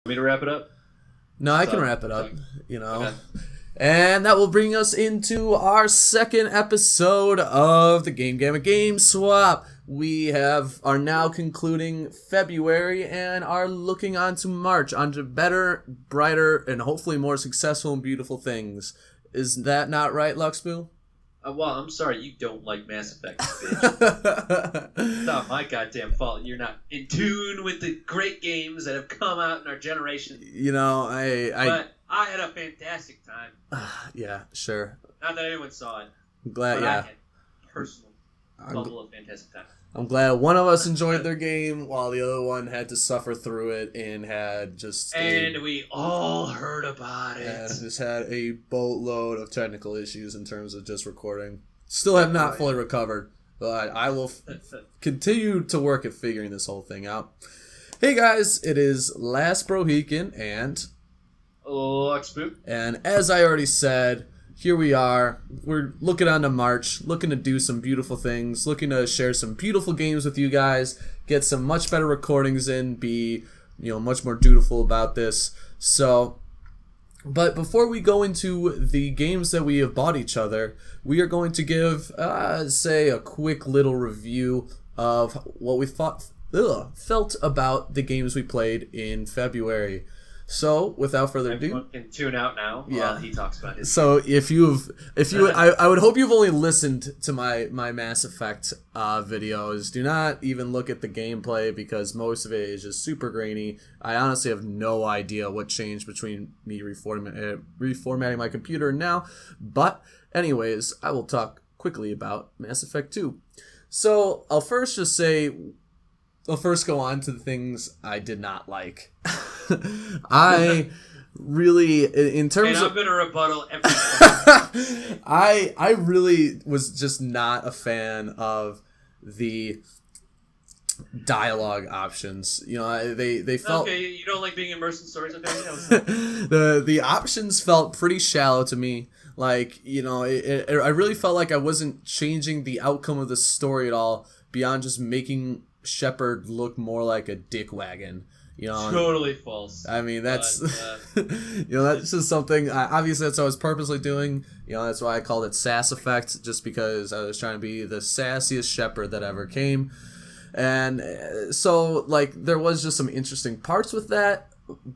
Me to wrap it up? No, I can wrap it up, Okay. And that will bring us into our second episode of the Gamut Game Swap. We are now concluding February and are looking on to March, onto better, brighter, and hopefully more successful and beautiful things. Is that not right, Luxbu? Well, I'm sorry, you don't like Mass Effect, bitch. It's not my goddamn fault. You're not in tune with the great games that have come out in our generation. But I had a fantastic time. Yeah, sure. Not that anyone saw it. I'm glad, but I had a personal bubble of fantastic time. I'm glad one of us enjoyed their game while the other one had to suffer through it and had just... And we all heard about it. And just had a boatload of technical issues in terms of just recording. Still have not fully recovered, but I will continue to work at figuring this whole thing out. Hey guys, it is Lastbrohican and Luxbu. And as I already said, here we are. We're looking on to March, looking to do some beautiful things, looking to share some beautiful games with you guys, get some much better recordings in, be much more dutiful about this. So, but before we go into the games that we have bought each other, we are going to give, say, a quick little review of what we felt about the games we played in February. So, without further ado, everyone can tune out now while he talks about his. So, I would hope you've only listened to my Mass Effect videos. Do not even look at the gameplay because most of it is just super grainy. I honestly have no idea what changed between me reformatting my computer now. But, anyways, I will talk quickly about Mass Effect 2. So, I'll first go on to the things I did not like. I really, in terms of... And I'm going to rebuttal everything. I really was just not a fan of the dialogue options. They felt... Okay, you don't like being immersed in stories? Okay, the options felt pretty shallow to me. Like, I really felt like I wasn't changing the outcome of the story at all beyond just making Shepard look more like a dick wagon. Totally false. I mean, that's that's just something. Obviously, that's what I was purposely doing. That's why I called it Sass Effect, just because I was trying to be the sassiest Shepard that ever came. And so, there was just some interesting parts with that,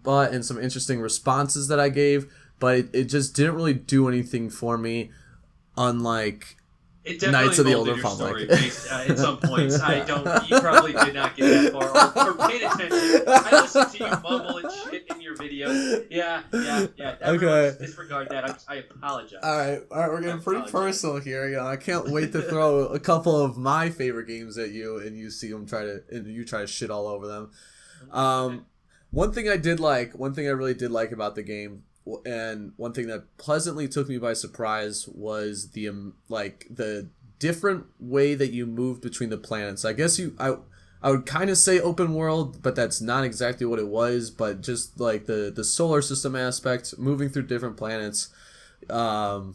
and some interesting responses that I gave, but it just didn't really do anything for me. Unlike Knights of the Old Republic. At some points, you probably did not get that far or paid attention. I listened to you mumble and shit in your videos. Yeah. Okay. Disregard that. I apologize. All right, we're getting pretty personal here. I can't wait to throw a couple of my favorite games at you, and you see them try to shit all over them. One thing I really did like about the game, and one thing that pleasantly took me by surprise, was the different way that you moved between the planets. I guess I would kind of say open world, but that's not exactly what it was. But just like the solar system aspect, moving through different planets, that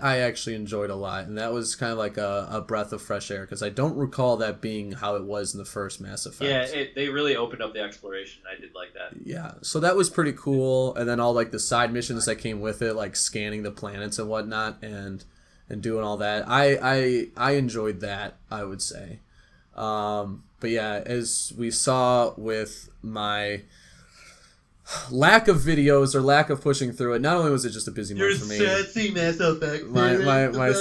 I actually enjoyed a lot, and that was kind of like a breath of fresh air, because I don't recall that being how it was in the first Mass Effect. Yeah, they really opened up the exploration. I did like that. Yeah, so that was pretty cool, and then all the side missions that came with it, like scanning the planets and whatnot, and doing all that. I enjoyed that, I would say. But yeah, as we saw with my lack of videos or lack of pushing through it, not only was it just a busy month for me. You're sassy Mass Effect. My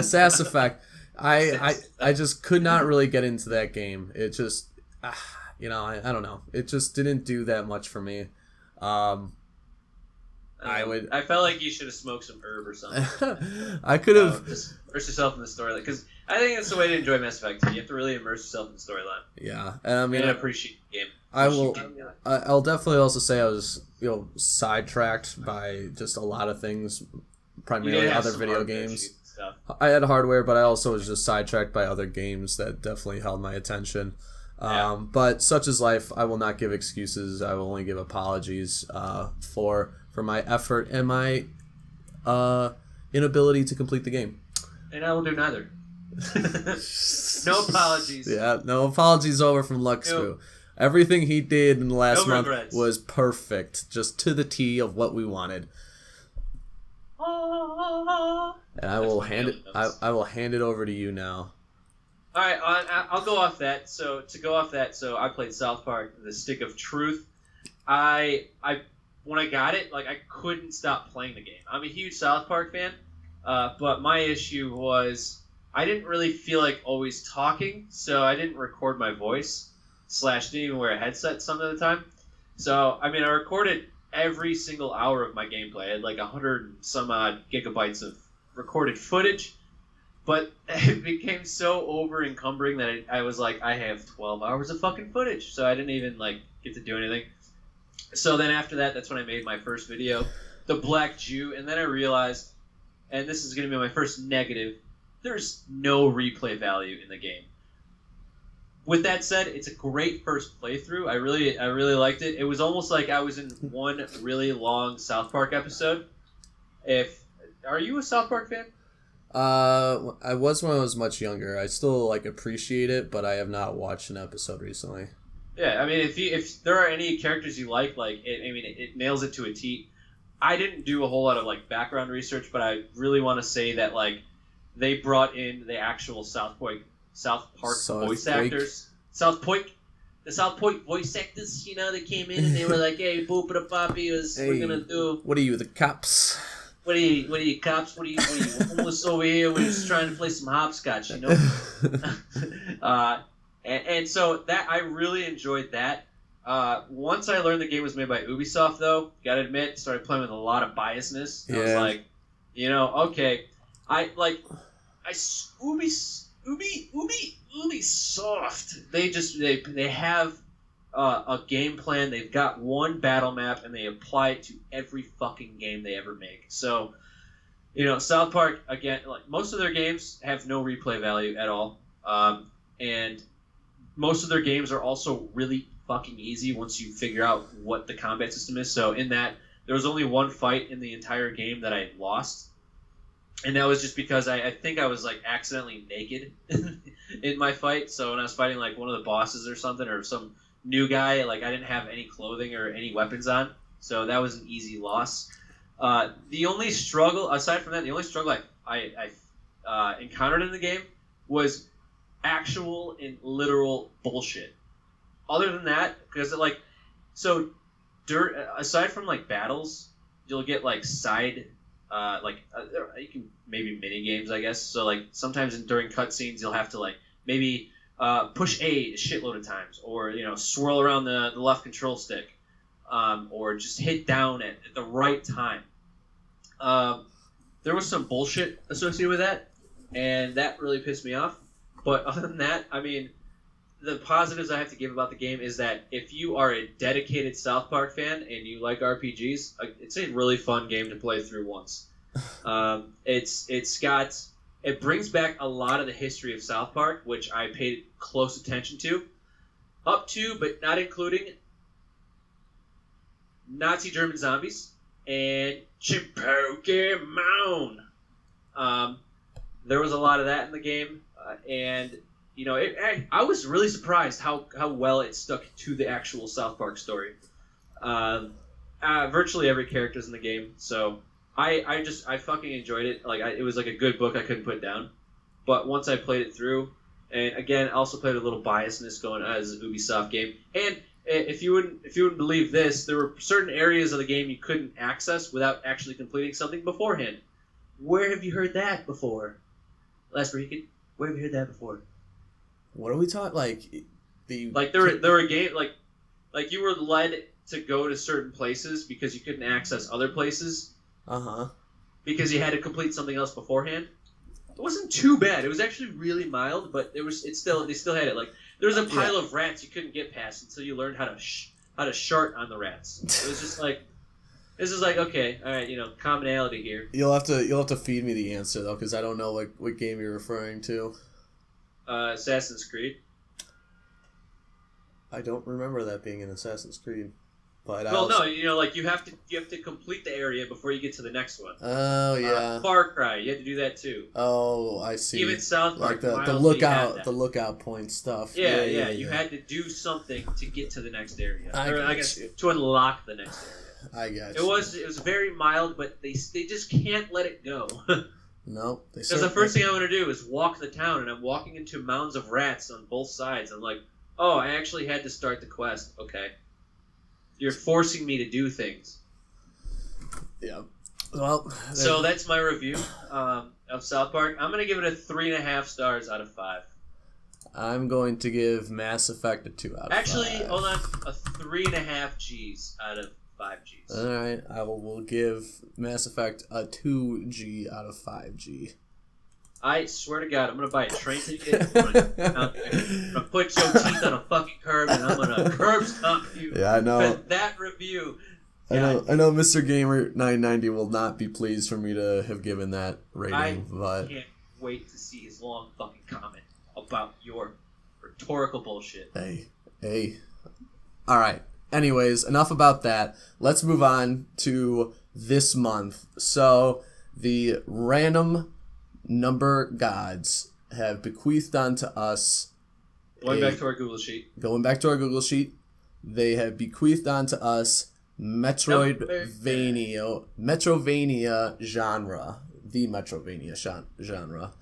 sass effect. I just could not really get into that game. It just, I don't know. It just didn't do that much for me. I felt like you should have smoked some herb or something. I could have just immerse yourself in the storyline, because I think that's the way to enjoy Mass Effect 2. You have to really immerse yourself in the storyline. Yeah, and I appreciate the game. I'll definitely also say I was sidetracked by just a lot of things, primarily other video games. I had hardware, but I also was just sidetracked by other games that definitely held my attention. But such is life. I will not give excuses. I will only give apologies for my effort and my inability to complete the game. And I will do neither. No apologies. Yeah, no apologies over from Luxbu. Everything he did in the last month regrets. was perfect, just to the T of what we wanted. And I will hand it. I will hand it over to you now. All right, I'll go off that. So to go off that, so I played South Park: The Stick of Truth. I when I got it, like I couldn't stop playing the game. I'm a huge South Park fan, but my issue was I didn't really feel like always talking, so I didn't record my voice. / didn't even wear a headset some of the time. So I mean, I recorded every single hour of my gameplay. I had like 100 and some odd gigabytes of recorded footage, but it became so over encumbering that I was like, I have 12 hours of fucking footage, so I didn't even like get to do anything. So then after that, that's when I made my first video, the Black Jew, and then I realized, and this is going to be my first negative, there's no replay value in the game. With that said, it's a great first playthrough. I really liked it. It was almost like I was in one really long South Park episode. Are you a South Park fan? I was when I was much younger. I still like appreciate it, but I have not watched an episode recently. Yeah, I mean, if there are any characters you like it nails it to a T. I didn't do a whole lot of like background research, but I really want to say that like they brought in the actual South Park voice actors. The South Point voice actors, you know, they came in and they were like, "Hey, boopity poppy, we're gonna do." What are you, the cops? What are you cops? What are you homeless over here? We're just trying to play some hopscotch, you know. And so that I really enjoyed that. Once I learned the game was made by Ubisoft, though, gotta admit, started playing with a lot of biasness. Yeah. I was like, you know, okay, Ubisoft. They have a game plan. They've got one battle map, and they apply it to every fucking game they ever make. So, you know, South Park, again, like most of their games have no replay value at all, and most of their games are also really fucking easy once you figure out what the combat system is. So in that, there was only one fight in the entire game that I lost. And that was just because I think I was like accidentally naked in my fight. So when I was fighting like one of the bosses or something, or some new guy, like I didn't have any clothing or any weapons on. So that was an easy loss. The only struggle, aside from that, I encountered in the game was actual and literal bullshit. Other than that, because aside from like battles, you'll get like side. You can maybe mini games, I guess. So like sometimes during cutscenes, you'll have to like maybe push A a shitload of times, or you know swirl around the left control stick, or just hit down at the right time. There was some bullshit associated with that, and that really pissed me off. But other than that, I mean, the positives I have to give about the game is that if you are a dedicated South Park fan and you like RPGs, it's a really fun game to play through once. It brings back a lot of the history of South Park, which I paid close attention to, up to but not including Nazi German zombies and Pokemon. There was a lot of that in the game, and you know, I was really surprised how well it stuck to the actual South Park story. Virtually every character's in the game, so I fucking enjoyed it. Like it was like a good book I couldn't put down. But once I played it through, and again, also played a little biasness going as an Ubisoft game. And if you wouldn't believe this, there were certain areas of the game you couldn't access without actually completing something beforehand. Where have you heard that before, Lastbrohican? Where have you heard that before? What are we talking? There were games like you were led to go to certain places because you couldn't access other places. Because you had to complete something else beforehand. It wasn't too bad. It was actually really mild, but they still had it. Like there was a pile of rats you couldn't get past until you learned how to shart on the rats. It was just like this is like okay, all right, you know, commonality here. You'll have to feed me the answer though, because I don't know what game you're referring to. Assassin's Creed. I don't remember that being an Assassin's Creed. But well, no, like you have to complete the area before you get to the next one. Oh yeah. Far Cry, you had to do that too. Oh, I see. Even South Park, like the lookout point stuff. Yeah. You had to do something to get to the next area, I guess to unlock the next area. I got you. It was very mild, but they just can't let it go. Nope. Because the first thing I want to do is walk the town, and I'm walking into mounds of rats on both sides. I'm like, oh, I actually had to start the quest. Okay. You're forcing me to do things. Yeah. Well. So that's my review of South Park. I'm going to give it a 3.5 stars out of 5. I'm going to give Mass Effect a 2 out of 5. Actually, hold on. A 3.5 G's out of 5 G's. Alright, I will give Mass Effect a 2G out of 5G. I swear to God, I'm going to buy a train ticket. I'm going to put your teeth on a fucking curb, and I'm going to curb stomp you. Yeah, I know. For that review. I know Mr. Gamer 990 will not be pleased for me to have given that rating, but... I can't wait to see his long fucking comment about your rhetorical bullshit. Hey. Alright. Anyways, enough about that. Let's move on to this month. So, the random number gods have bequeathed onto us... Going back to our Google Sheet, they have bequeathed onto us Metrovania genre. The Metrovania genre.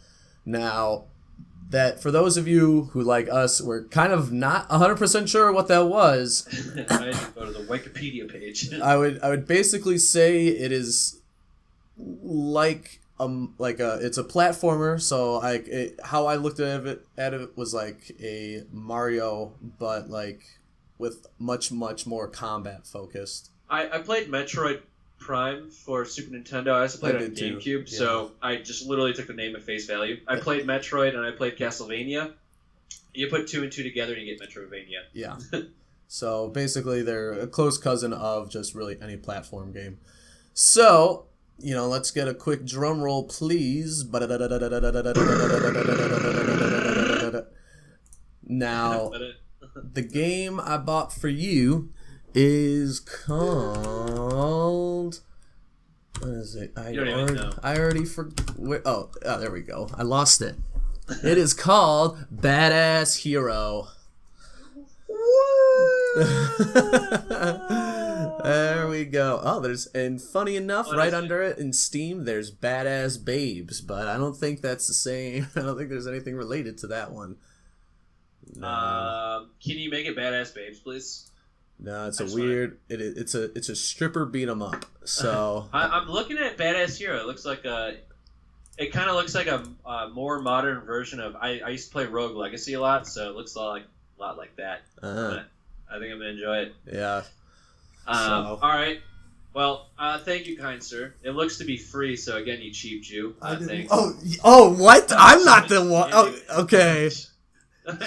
Now... that for those of you who, like us, were kind of not 100% sure what that was. I didn't go to the Wikipedia page. I would basically say it is like it's a platformer. So how I looked at it was like a Mario, but like with much more combat focused. I played Metroid Prime for Super Nintendo. I also played it on GameCube, so I just literally took the name at face value. I played Metroid and I played Castlevania. You put 2 and 2 together and you get Metrovania. Yeah. So basically they're a close cousin of just really any platform game. So, let's get a quick drum roll, please. Now, the game I bought for you is called... what is it? I already forgot. Oh, there we go. I lost it. It is called Badass Hero. There we go. Oh, and funny enough, right under it in Steam, there's Badass Babes, but I don't think that's the same. I don't think there's anything related to that one. No. Can you make it Badass Babes, please? No, it's it's a stripper beat 'em up. So I'm looking at Badass Hero. It looks like it kind of looks like a more modern version of. I used to play Rogue Legacy a lot, so it looks a lot like that. But I think I'm gonna enjoy it. Yeah. All right. Well, thank you, kind sir. It looks to be free, so again, you cheap Jew. Thanks. Oh, what? I'm not the one. Oh, okay.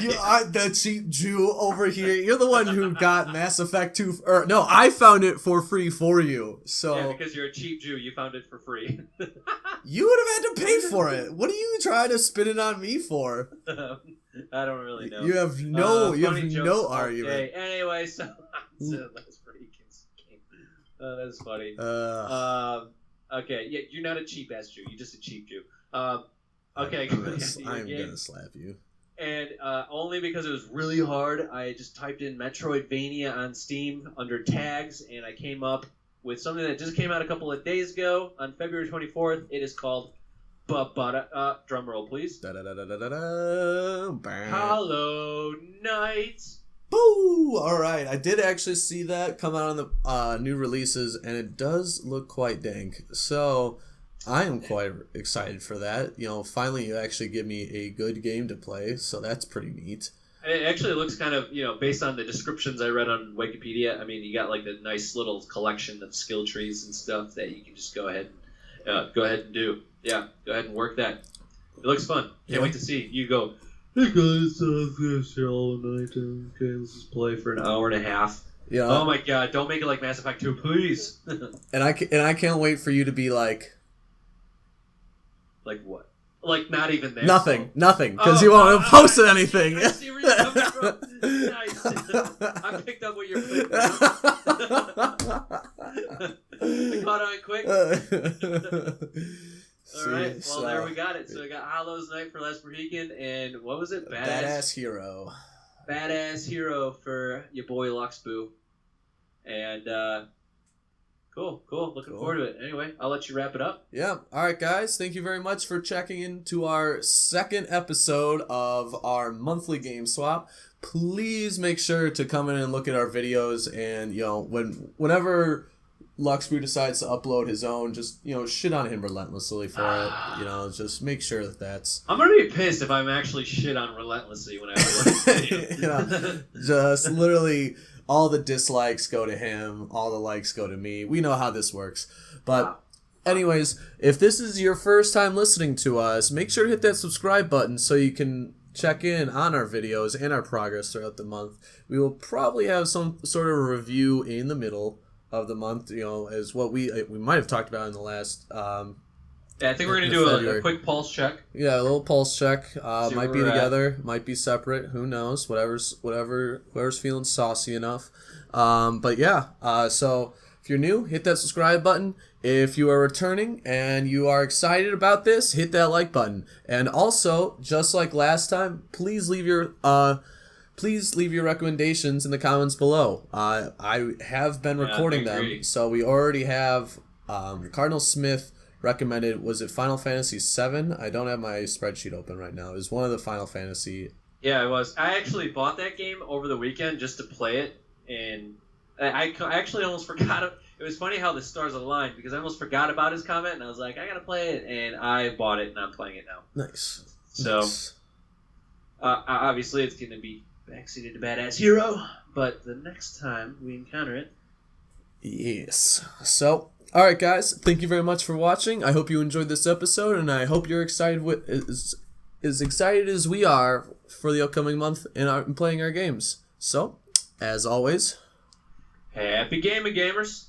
You are the cheap Jew over here. You're the one who got Mass Effect 2. No, I found it for free for you. So yeah, because you're a cheap Jew, you found it for free. You would have had to pay for it. What are you trying to spin it on me for? I don't really know. You have no argument. Okay. Anyway, so that's pretty game. That's funny. Okay, yeah, you're not a cheap ass Jew. You're just a cheap Jew. Okay, I'm gonna slap you. And only because it was really hard, I just typed in Metroidvania on Steam under tags, and I came up with something that just came out a couple of days ago on February 24th. It is called drum roll, please. Hollow Knight. Boo! All right, I did actually see that come out on the new releases, and it does look quite dank. So I am quite excited for that. Finally you actually give me a good game to play, so that's pretty neat. It actually looks kind of, based on the descriptions I read on Wikipedia, I mean, you got like the nice little collection of skill trees and stuff that you can just go ahead and do. Yeah, go ahead and work that. It looks fun. Can't wait to see you go, hey guys, Hollow Knight. Okay, let's just play for an hour and a half. Yeah. Oh my god, don't make it like Mass Effect 2, please. And I can't wait for you to be like... Like what? Like not even there. Nothing, because you won't have posted anything. I see where you're coming from. Nice. I picked up what you're putting down. All right. Well, there we got it. So we got Hollow's Night for Lastbrohican, and what was it? Badass Hero. Badass Hero for your boy Luxbu. And cool. Looking forward to it. Anyway, I'll let you wrap it up. Yeah. All right, guys. Thank you very much for checking into our second episode of our monthly game swap. Please make sure to come in and look at our videos, and whenever Luxbu decides to upload his own, just shit on him relentlessly for it. Just make sure that's. I'm gonna be pissed if I'm actually shit on relentlessly when I upload. Just literally all the dislikes go to him, all the likes go to me. We know how this works. But anyways, if this is your first time listening to us, make sure to hit that subscribe button so you can check in on our videos and our progress throughout the month. We will probably have some sort of review in the middle of the month, as what we might have talked about in the last. I think we're gonna do a quick pulse check. Yeah, a little pulse check. Might be together, at. might be separate. Who knows? Whoever's feeling saucy enough. But yeah. So if you're new, hit that subscribe button. If you are returning and you are excited about this, hit that like button. And also, just like last time, please leave your recommendations in the comments below. I have been recording them, so we already have Cardinal Smith recommended. Was it Final Fantasy VII? I don't have my spreadsheet open right now. It was one of the Final Fantasy. Yeah, it was. I actually bought that game over the weekend just to play it, and I actually almost forgot it. It was funny how the stars aligned because I almost forgot about his comment, and I was like, I gotta play it, and I bought it, and I'm playing it now. Nice. So, obviously, it's gonna be backseated to Badass Hero, but the next time we encounter it. Yes. So, alright guys, thank you very much for watching. I hope you enjoyed this episode, and I hope you're excited as excited as we are for the upcoming month and playing our games. So, as always, happy gaming, gamers!